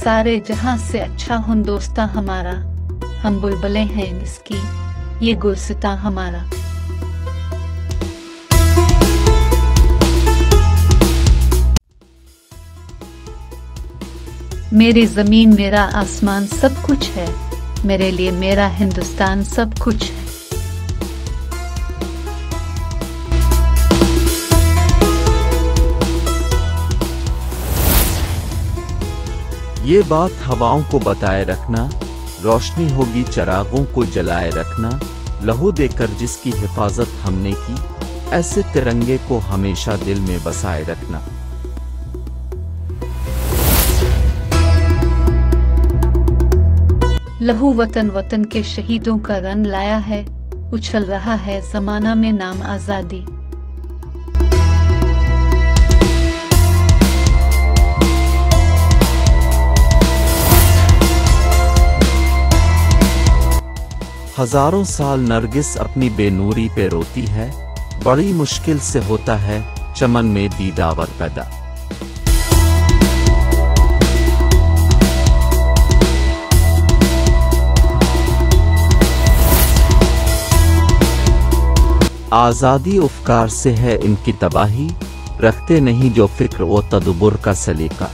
सारे जहां से अच्छा हिंदुस्तान हमारा, हम बुलबुलें हैं इसकी, ये गुलसितां हमारा। मेरी जमीन मेरा आसमान सब कुछ है, मेरे लिए मेरा हिंदुस्तान सब कुछ है। ये बात हवाओं को बताए रखना, रोशनी होगी चिरागों को जलाए रखना, लहू देकर जिसकी हिफाजत हमने की, ऐसे तिरंगे को हमेशा दिल में बसाए रखना। लहू वतन वतन के शहीदों का रंग लाया है, उछल रहा है जमाना में नाम आजादी। हजारों साल नरगिस अपनी बेनूरी पे रोती है, बड़ी मुश्किल से होता है चमन में दीदावर पैदा। आजादी उफकार से है इनकी तबाही, रखते नहीं जो फिक्र वो तदब्बुर का सलीका।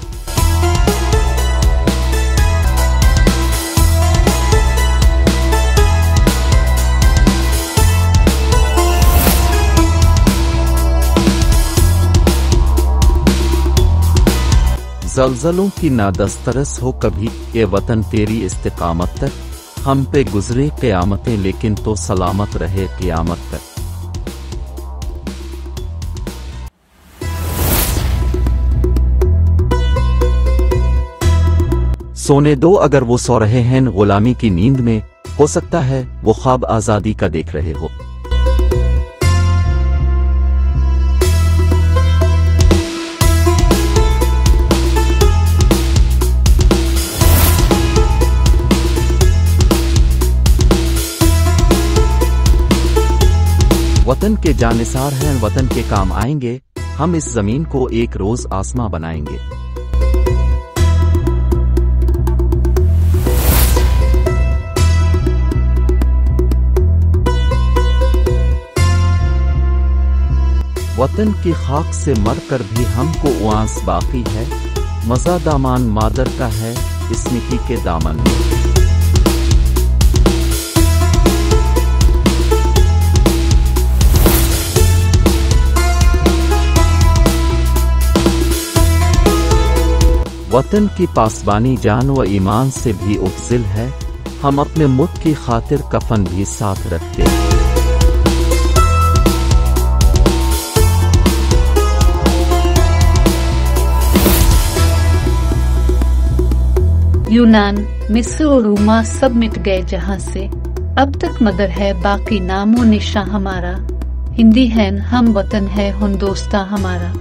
ज़लज़लों की ना दस्तरस हो कभी ये वतन तेरी इस्तिकामत तक, हम पे गुजरे क़यामतें लेकिन तो सलामत रहे क़यामत तक। सोने दो अगर वो सो रहे हैं गुलामी की नींद में, हो सकता है वो ख्वाब आज़ादी का देख रहे हो। वतन के जानिसार हैं, वतन के काम आएंगे, हम इस जमीन को एक रोज आसमां बनाएंगे। वतन की खाक से मरकर भी हमको उआंस बाकी है, मज़ा दामान मादर का है इस मिट्टी के दामन में। वतन की पासबानी जान व ईमान से भी अफजल है, हम अपने मुल्क की खातिर कफन भी साथ रखते हैं। यूनान, मिस्र और रोमा सब मिट गए जहां से, अब तक मगर है बाकी नामो निशां हमारा। हिंदी हैं हम, वतन है हिंदुस्तान हमारा।